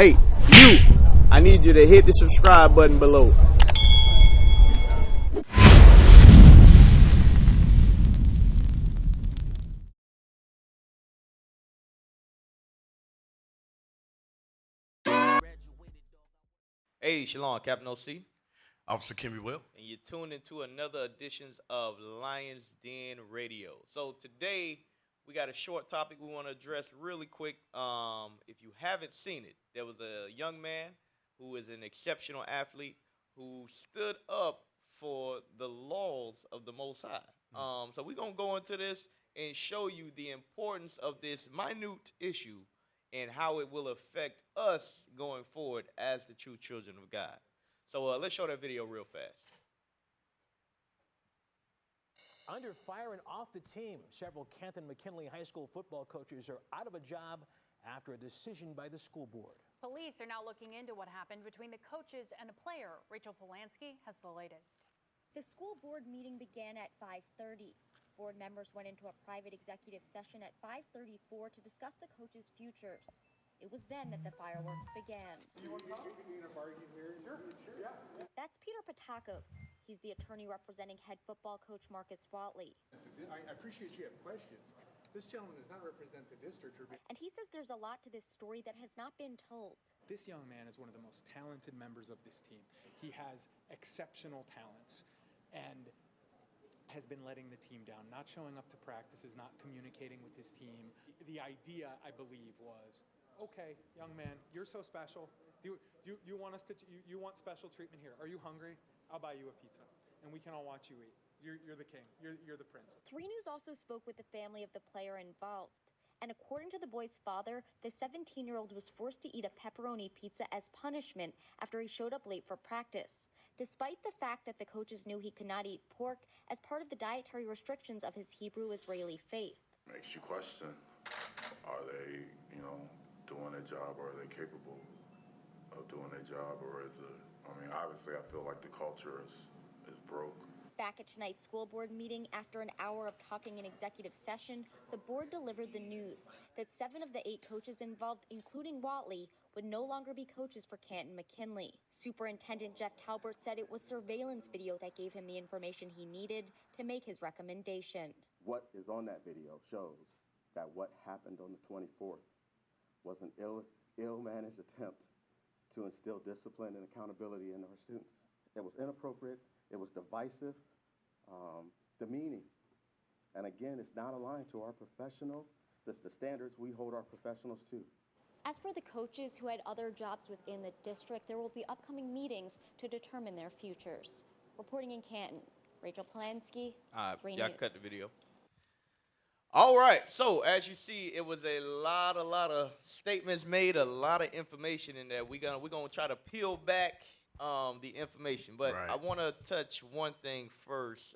Hey, you! I need you to hit the subscribe button below. Hey, Shalom, Captain OC. Officer Kimmy Will. And you're tuned into another editions of Lionz Den Radio. So today, we got a short topic we want to address really quick. If you haven't seen it, there was a young man who is an exceptional athlete who stood up for the laws of the Most High. So we're going to go into this and show you the importance of this minute issue and how it will affect us going forward as the true children of God. So let's show that video real fast. Under fire and off the team, several Canton-McKinley High School football coaches are out of a job after a decision by the school board. Police are now looking into what happened between the coaches and a player. Rachel Polanski has the latest. The school board meeting began at 5:30. Board members went into a private executive session at 5:34 to discuss the coaches' futures. It was then that the fireworks began. That's Peter Patakos. He's the attorney representing head football coach Marcus Watley. I appreciate you have questions. This gentleman does not represent the district. And he says there's a lot to this story that has not been told. This young man is one of the most talented members of this team. He has exceptional talents and has been letting the team down, not showing up to practices, not communicating with his team. The idea, I believe, was, okay, young man, you're so special. Do you want us to? You want special treatment here? Are you hungry? I'll buy you a pizza, and we can all watch you eat. You're the king. You're the prince. 3 News also spoke with the family of the player involved, and according to the boy's father, the 17-year-old was forced to eat a pepperoni pizza as punishment after he showed up late for practice, despite the fact that the coaches knew he could not eat pork as part of the dietary restrictions of his Hebrew-Israeli faith. Makes you question: are they, doing their job, or are they capable of doing their job, or is it, obviously I feel like the culture is broke. Back at tonight's school board meeting, after an hour of talking in executive session, the board delivered the news that 7 of the 8 coaches involved, including Watley, would no longer be coaches for Canton-McKinley. Superintendent Jeff Talbert said it was surveillance video that gave him the information he needed to make his recommendation. What is on that video shows that what happened on the 24th was an ill-managed attempt to instill discipline and accountability in our students. It was inappropriate, it was divisive, demeaning. And again, it's not aligned to our the standards we hold our professionals to. As for the coaches who had other jobs within the district, there will be upcoming meetings to determine their futures. Reporting in Canton, Rachel Polanski, 3 News. Cut the video. All right, so as you see, it was a lot of statements made, a lot of information in there. We're gonna try to peel back the information, but Right. I want to touch one thing first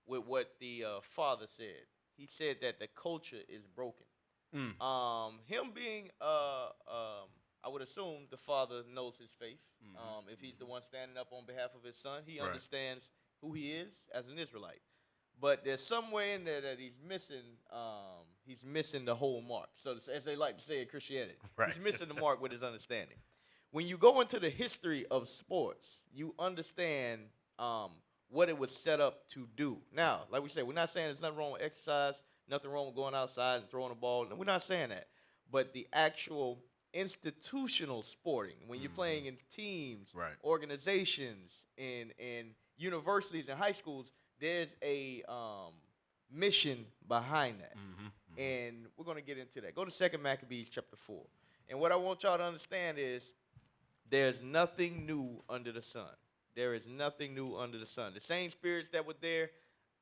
with what the father said. He said that the culture is broken. Him being, I would assume the father knows his faith. If he's the one standing up on behalf of his son, he understands who he is as an Israelite. But there's somewhere in there that he's missing the whole mark. So as they like to say in Christianity, he's missing the mark with his understanding. When you go into the history of sports, you understand what it was set up to do. Now, like we said, we're not saying there's nothing wrong with exercise, nothing wrong with going outside and throwing a ball. No, we're not saying that. But the actual institutional sporting, when you're playing in teams, organizations, in universities and high schools, there's a mission behind that. And we're going to get into that. Go to 2 Maccabees chapter 4. And what I want y'all to understand is there's nothing new under the sun. There is nothing new under the sun. The same spirits that were there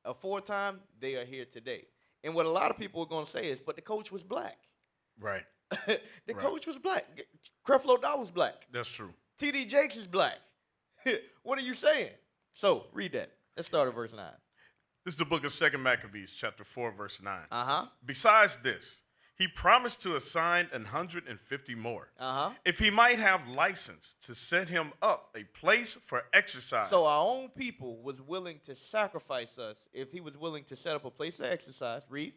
aforetime, they are here today. And what a lot of people are going to say is, but the coach was black. Right. The coach was black. Creflo Dollar's black. That's true. T.D. Jakes is black. What are you saying? So, read that. Let's start at verse 9. This is the book of 2 Maccabees, chapter 4, verse 9. Besides this, he promised to assign 150 more, if he might have license to set him up a place for exercise. So our own people was willing to sacrifice us if he was willing to set up a place for exercise. Read.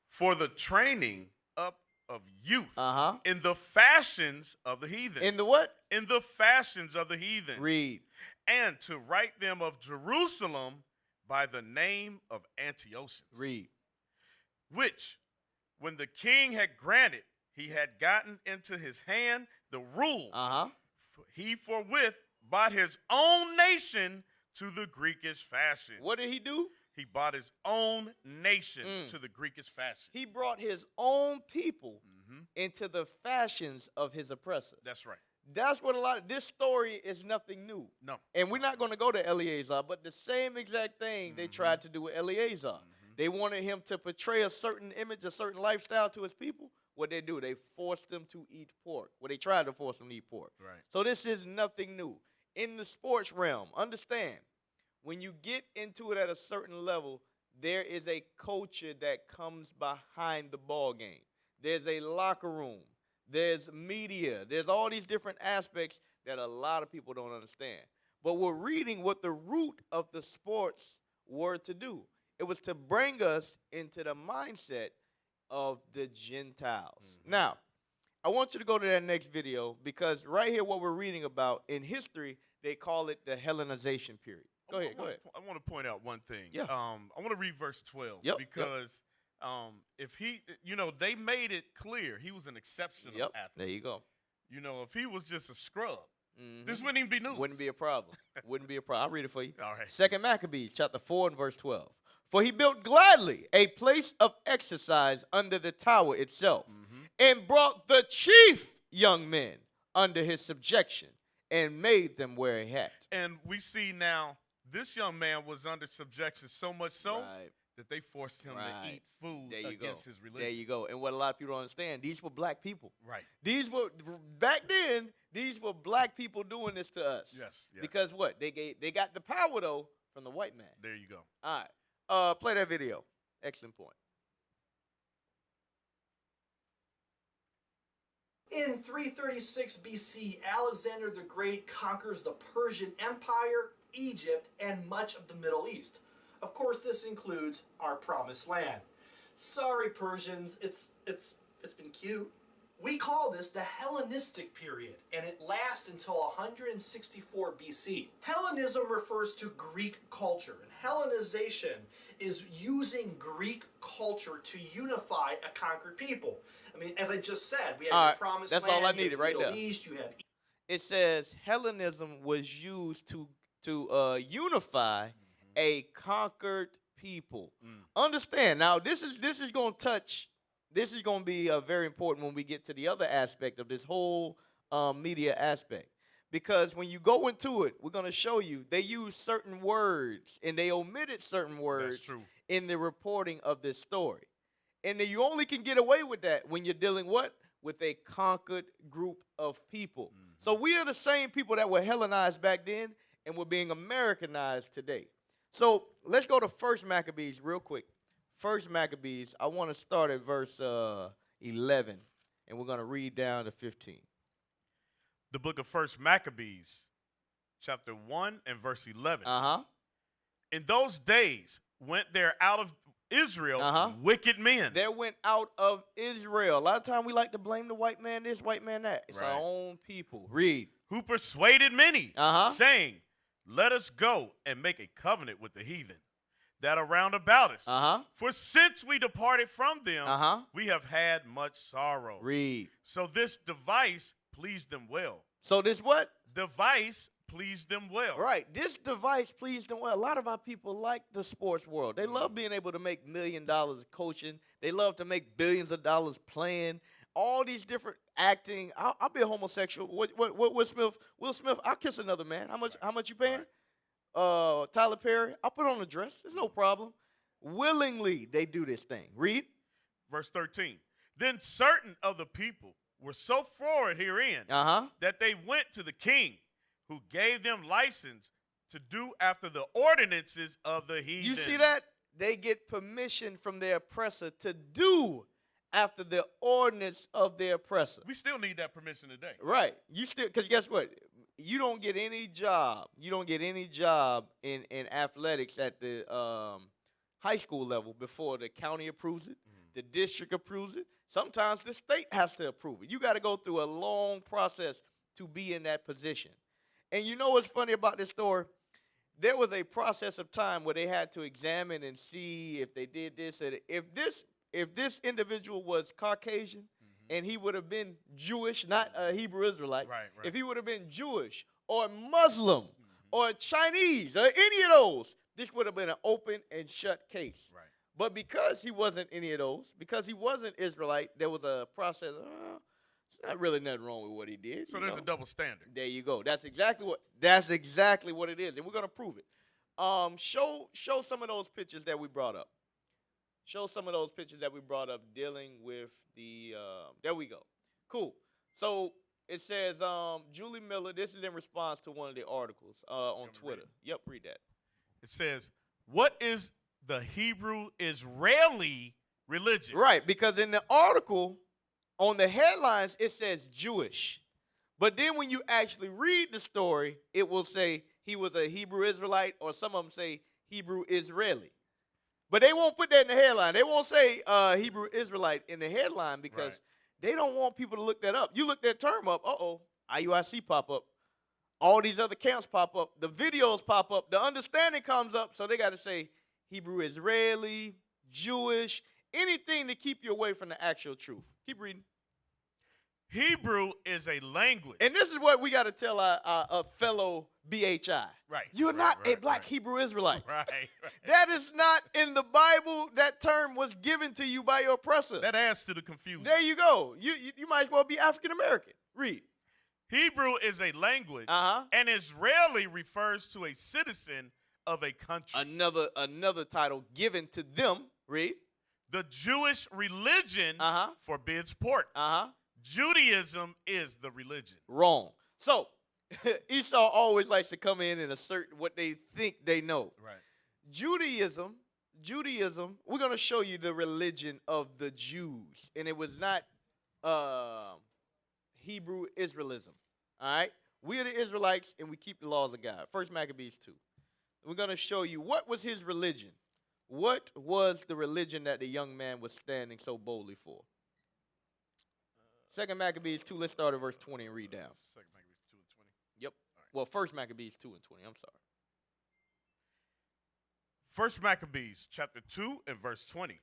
For the training up of youth Uh-huh. in the fashions of the heathen. In the what? In the fashions of the heathen. Read. And to write them of Jerusalem by the name of Antiochus. Read. Which, when the king had granted, he had gotten into his hand the rule. Uh-huh. He forthwith bought his own nation to the Greekish fashion. What did he do? He bought his own nation to the Greekish fashion. He brought his own people into the fashions of his oppressor. That's right. That's what a lot of this story is nothing new. No. And we're not going to go to Eleazar, but the same exact thing they tried to do with Eleazar. They wanted him to portray a certain image, a certain lifestyle to his people. What they do, they forced them to eat pork. Well, they tried to force them to eat pork. Right. So this is nothing new. In the sports realm, understand, when you get into it at a certain level, there is a culture that comes behind the ball game. There's a locker room. There's media. There's all these different aspects that a lot of people don't understand. But we're reading what the root of the sports were to do. It was to bring us into the mindset of the Gentiles. Now, I want you to go to that next video because right here what we're reading about in history, they call it the Hellenization period. Go ahead. I want to point out one thing. Yeah. I want to read verse 12 because if he, they made it clear he was an exceptional athlete. There you go. If he was just a scrub, this wouldn't even be news. Wouldn't be a problem. Wouldn't be a problem. I'll read it for you. All right. 2 Maccabees, chapter 4 and verse 12. For he built gladly a place of exercise under the tower itself, and brought the chief young men under his subjection, and made them wear a hat. And we see now this young man was under subjection so much so that they forced him to eat food against his religion. There you go. And what a lot of people don't understand, these were black people. Right. These were, back then, these were black people doing this to us. Yes. Because what? They got the power, though, from the white man. There you go. All right. Play that video. Excellent point. In 336 BC, Alexander the Great conquers the Persian Empire, Egypt, and much of the Middle East. Of course, this includes our promised land. Sorry, Persians, it's been cute. We call this the Hellenistic period, and it lasts until 164 BC. Hellenism refers to Greek culture, and Hellenization is using Greek culture to unify a conquered people. I mean, as I just said, we have the promised land. That's all I needed right there. East, you have. It says Hellenism was used to unify a conquered people. Understand now. This is going to touch. This is going to be very important when we get to the other aspect of this whole media aspect. Because when you go into it, we're going to show you they use certain words and they omitted certain words in the reporting of this story. And then you only can get away with that when you're dealing with a conquered group of people. So we are the same people that were Hellenized back then and we're being Americanized today. So let's go to 1 Maccabees real quick. 1 Maccabees, I want to start at verse 11, and we're going to read down to 15. The book of 1 Maccabees, chapter 1 and verse 11. In those days went there out of Israel wicked men. There went out of Israel. A lot of times we like to blame the white man this, white man that. It's our own people. Read. Who persuaded many, saying, let us go and make a covenant with the heathen that are round about us. For since we departed from them, we have had much sorrow. Read. So this device pleased them well. So this what? Device pleased them well. Right. This device pleased them well. A lot of our people like the sports world. They love being able to make $1 million coaching. They love to make billions of dollars playing. All these different acting. I'll be a homosexual. What Will Smith, I'll kiss another man. How much you paying? Tyler Perry, I'll put on a dress. There's no problem. Willingly, they do this thing. Read. Verse 13. Then certain of the people were so forward herein that they went to the king, who gave them license to do after the ordinances of the heathen. You see that? They get permission from their oppressor to do after the ordinance of their oppressor. We still need that permission today. Right. You still, because guess what? You don't get any job. You don't get any job in athletics at the high school level before the county approves it, the district approves it, Sometimes the state has to approve it. You got to go through a long process to be in that position. And you know what's funny about this story? There was a process of time where they had to examine and see if they did this. And if this individual was Caucasian and he would have been Jewish, not a Hebrew Israelite, Right. if he would have been Jewish or Muslim or Chinese or any of those, this would have been an open and shut case. Right. But because he wasn't any of those, because he wasn't Israelite, there was a process. There's not really nothing wrong with what he did. So there's a double standard. There you go. That's exactly what it is, and we're gonna prove it. Show some of those pictures that we brought up. Show some of those pictures that we brought up dealing with the. There we go. Cool. So it says Julie Miller. This is in response to one of the articles on Twitter. Yep, read that. It says, "What is the Hebrew Israeli religion?" Right, because in the article, on the headlines, it says Jewish. But then when you actually read the story, it will say he was a Hebrew Israelite, or some of them say Hebrew Israeli. But they won't put that in the headline. They won't say Hebrew Israelite in the headline because they don't want people to look that up. You look that term up, IUIC pop up. All these other camps pop up. The videos pop up. The understanding comes up, so they got to say Hebrew Israeli, Jewish, anything to keep you away from the actual truth. Keep reading. Hebrew is a language. And this is what we got to tell our fellow BHI. Right. You're not a black Hebrew Israelite. Right. That is not in the Bible. That term was given to you by your oppressor. That adds to the confusion. There you go. You might as well be African American. Read. Hebrew is a language, and Israeli refers to a citizen of a country. Another title given to them. Read. The Jewish religion forbids pork. Judaism is the religion. Wrong. So Esau always likes to come in and assert what they think they know. Right. Judaism, we're going to show you the religion of the Jews. And it was not Hebrew Israelism. All right? We are the Israelites, and we keep the laws of God. First Maccabees 2. We're going to show you what was his religion. What was the religion that the young man was standing so boldly for? Second Maccabees 2, let's start at verse 20 and read down. Second Maccabees 2 and 20. Yep. Right. Well, First Maccabees 2 and 20, I'm sorry. First Maccabees chapter 2 and verse 20.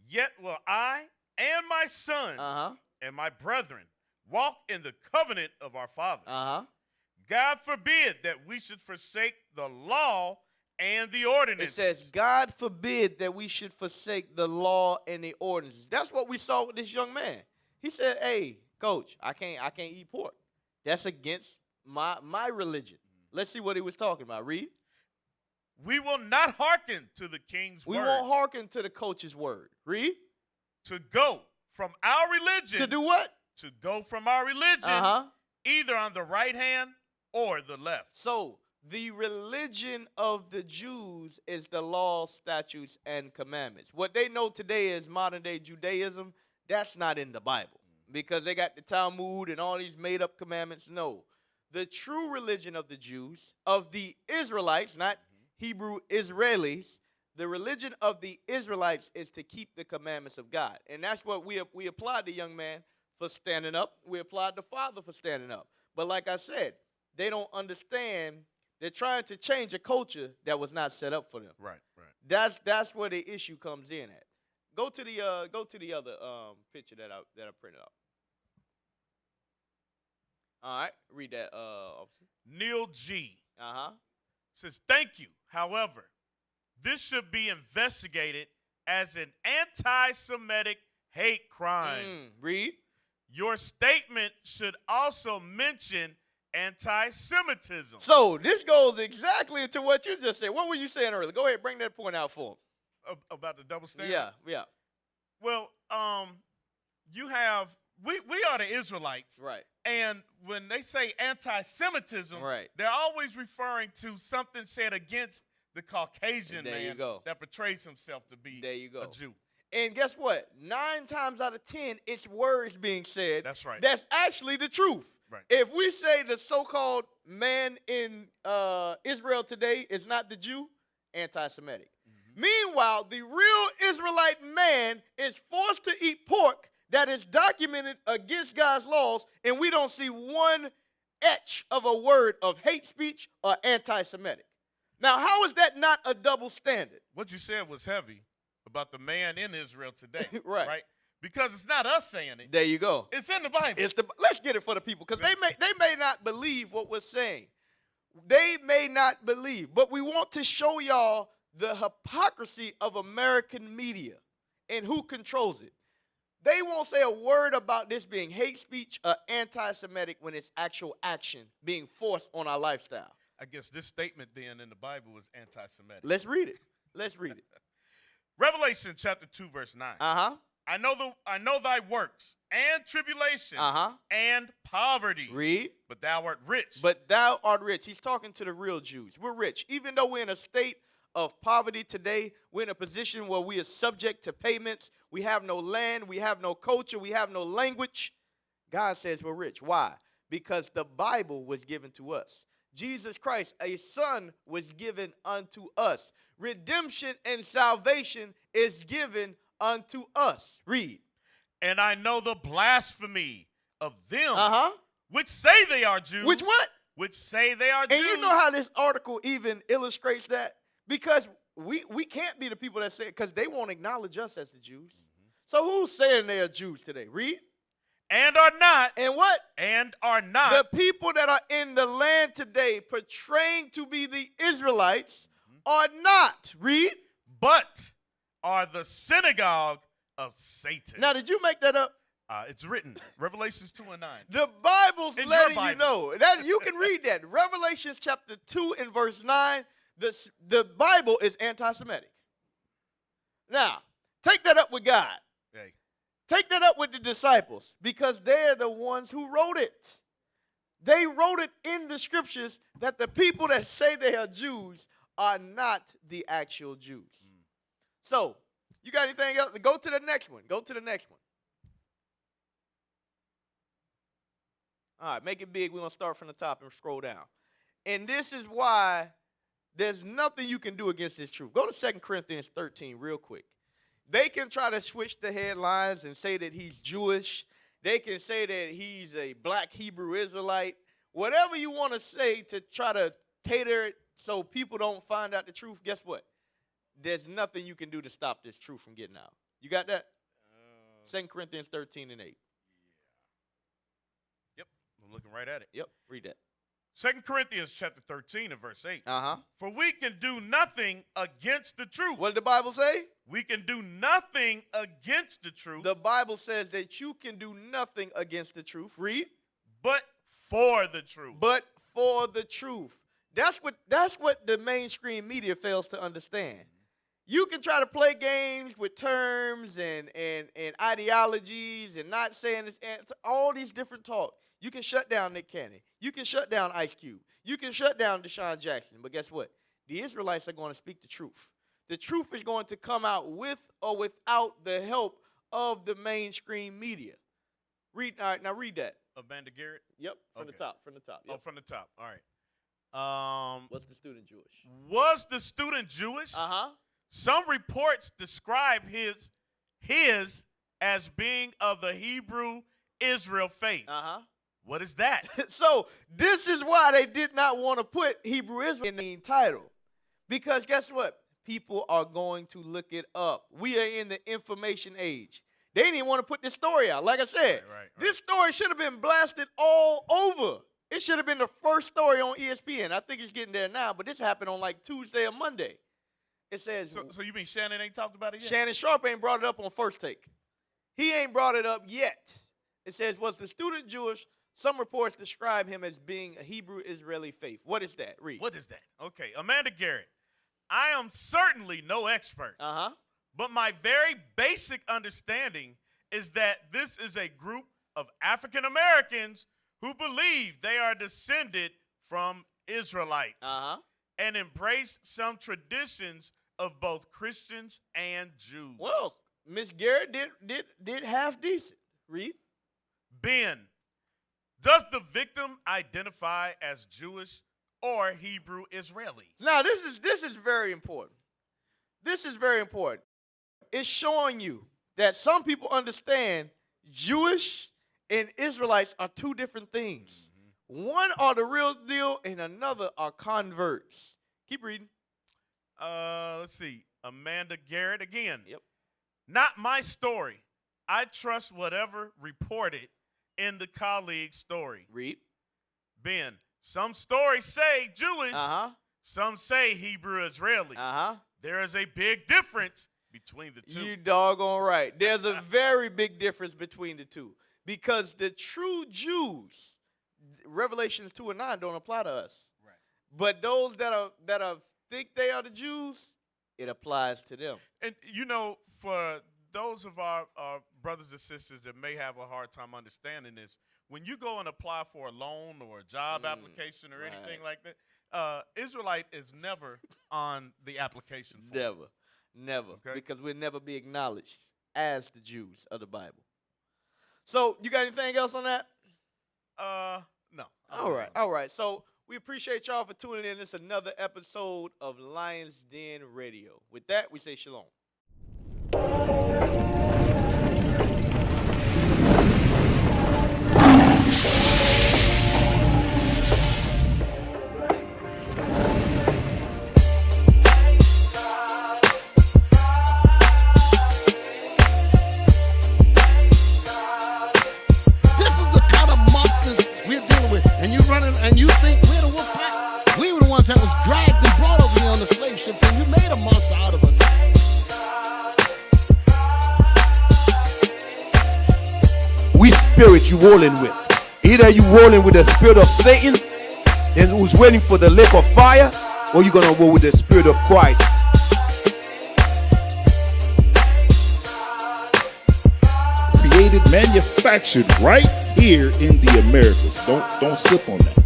Yet will I and my son and my brethren walk in the covenant of our father. God forbid that we should forsake the law and the ordinances. It says, God forbid that we should forsake the law and the ordinances. That's what we saw with this young man. He said, hey, coach, I can't eat pork. That's against my religion. Let's see what he was talking about. Read. We will not hearken to the king's word. We won't hearken to the coach's word. Read. To go from our religion. To do what? To go from our religion either on the right hand or the left. So the religion of the Jews is the law, statutes, and commandments. What they know today is modern-day Judaism. That's not in the Bible because they got the Talmud and all these made-up commandments. No. The true religion of the Jews, of the Israelites, not Hebrew Israelis, the religion of the Israelites is to keep the commandments of God. And that's what we applaud the young man for standing up. We applaud the father for standing up. But like I said, they don't understand. They're trying to change a culture that was not set up for them. Right. That's where the issue comes in at. Go to the other picture that I printed out. All right, read that, officer. Neil G. Says, thank you. However, this should be investigated as an anti-Semitic hate crime. Read. Your statement should also mention anti-Semitism. So this goes exactly into what you just said. What were you saying earlier? Go ahead, bring that point out for him. About the double standard? Yeah. Well, you have, we are the Israelites. Right. And when they say anti-Semitism, they're always referring to something said against the Caucasian man that portrays himself to be a Jew. And guess what? 9 times out of 10, it's words being said. That's right. That's actually the truth. Right. If we say the so-called man in Israel today is not the Jew, anti-Semitic. Meanwhile, the real Israelite man is forced to eat pork that is documented against God's laws, and we don't see one etch of a word of hate speech or anti-Semitic. Now, how is that not a double standard? What you said was heavy about the man in Israel today. Right. Because it's not us saying it. There you go. It's in the Bible. Let's get it for the people, because they may not believe what we're saying. They may not believe, but we want to show y'all the hypocrisy of American media and who controls it. They won't say a word about this being hate speech or anti-Semitic when it's actual action being forced on our lifestyle. I guess this statement then in the Bible is anti-Semitic. Let's read it. Let's read it. Revelation chapter 2, verse 9. I know thy works and tribulation and poverty. Read. But thou art rich. But thou art rich. He's talking to the real Jews. We're rich. Even though we're in a state of poverty today, we're in a position where we are subject to payments. We have no land. We have no culture. We have no language. God says we're rich. Why? Because the Bible was given to us. Jesus Christ, a son, was given unto us. Redemption and salvation is given unto us. Read. And I know the blasphemy of them which say they are Jews. Which what? Which say they are Jews. And you know how this article even illustrates that? Because we can't be the people that say it, because they won't acknowledge us as the Jews. So who's saying they are Jews today? Read. And are not. And what? And are not. The people that are in the land today portraying to be the Israelites are not. Read. But are the synagogue of Satan. Now, did you make that up? It's written. Revelations 2 and 9. The Bible's in letting Bible. You know. That you can read that. Revelations chapter 2 and verse 9. The Bible is anti-Semitic. Now, take that up with God. Hey. Take that up with the disciples, because they're the ones who wrote it. They wrote it in the scriptures that the people that say they are Jews are not the actual Jews. So, you got anything else? Go to the next one. Go to the next one. All right, make it big. We're going to start from the top and scroll down. And this is why there's nothing you can do against this truth. Go to 2 Corinthians 13 real quick. They can try to switch the headlines and say that he's Jewish. They can say that he's a black Hebrew Israelite. Whatever you want to say to try to cater it so people don't find out the truth, guess what? There's nothing you can do to stop this truth from getting out. You got that? 2 Corinthians 13 and 8. Yep, I'm looking right at it. Yep, read that. 2 Corinthians chapter 13 and verse 8. For we can do nothing against the truth. What did the Bible say? We can do nothing against the truth. The Bible says that you can do nothing against the truth. Read. But for the truth. But for the truth. That's what the mainstream media fails to understand. You can try to play games with terms and ideologies and not saying this, and all these different talk. You can shut down Nick Cannon. You can shut down Ice Cube. You can shut down Deshaun Jackson. But guess what? The Israelites are going to speak the truth. The truth is going to come out with or without the help of the mainstream media. Read. All right, now read that. Amanda Garrett? Yep, from the top. From the top. Yep. Oh, from the top. All right. Was the student Jewish? Was the student Jewish? Some reports describe his as being of the Hebrew Israel faith. What is that? So this is why they did not want to put Hebrew Israel in the title. Because guess what? People are going to look it up. We are in the information age. They didn't even want to put this story out. Like I said, this story should have been blasted all over. It should have been the first story on ESPN. I think it's getting there now, but this happened on like Tuesday or Monday. It says. So you mean Shannon ain't talked about it yet? Shannon Sharp ain't brought it up on First Take. He ain't brought it up yet. It says, was the student Jewish? Some reports describe him as being a Hebrew Israeli faith. What is that? Read. What is that? Okay, Amanda Garrett. I am certainly no expert. But my very basic understanding is that this is a group of African Americans who believe they are descended from Israelites and embrace some traditions of both Christians and Jews. Well, Miss Garrett did half decent. Read. Ben, does the victim identify as Jewish or Hebrew Israeli? Now, this is very important. this is very important. It's showing you that some people understand Jewish and Israelites are two different things. One are the real deal and another are converts. Keep reading. Let's see. Amanda Garrett again. Yep. Not my story. I trust whatever reported in the colleague's story. Read. Ben, some stories say Jewish. Some say Hebrew Israeli. There is a big difference between the two. You doggone right. There's a very big difference between the two. Because the true Jews, Revelations 2 and 9 don't apply to us. Right. But those that think they are the Jews, it applies to them. And you know, for those of our brothers and sisters that may have a hard time understanding this, when you go and apply for a loan or a job application or anything like that, Israelite is never on the application form. Never. Okay? Because we'll never be acknowledged as the Jews of the Bible. So, you got anything else on that? No. All right. So, we appreciate y'all for tuning in. This is another episode of Lion's Den Radio. With that, we say shalom. And you think we're the wolf pack? We were the ones that was dragged and brought over here on the slave ships, and you made a monster out of us. Which spirit you rolling with? Either you rolling with the spirit of Satan and who's waiting for the lake of fire, or you gonna roll with the spirit of Christ. Created, manufactured right here in the Americas. Don't slip on that.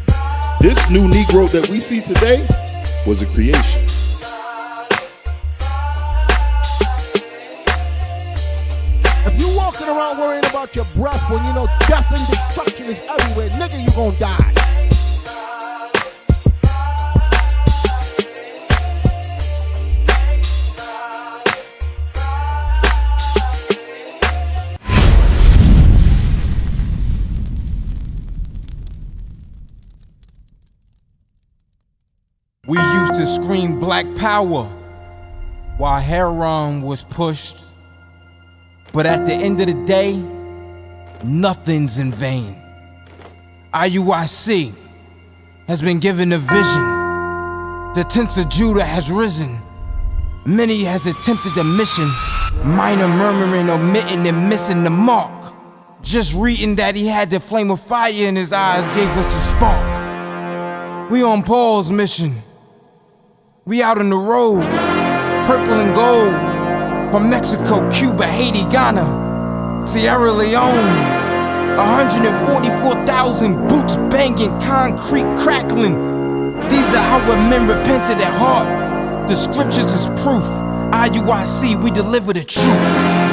This new Negro that we see today was a creation. If you walking around worrying about your breath when you know death and destruction is everywhere, nigga, you gonna die. We used to scream black power while heroin was pushed. But at the end of the day, nothing's in vain. I.U.I.C. has been given a vision. The tents of Judah has risen. Many has attempted the mission. Minor murmuring, omitting, and missing the mark. Just reading that he had the flame of fire in his eyes gave us the spark. We on Paul's mission. We out on the road, purple and gold, from Mexico, Cuba, Haiti, Ghana, Sierra Leone. 144,000 boots banging, concrete crackling. These are our men repented at heart. The scriptures is proof. I.U.I.C, we deliver the truth.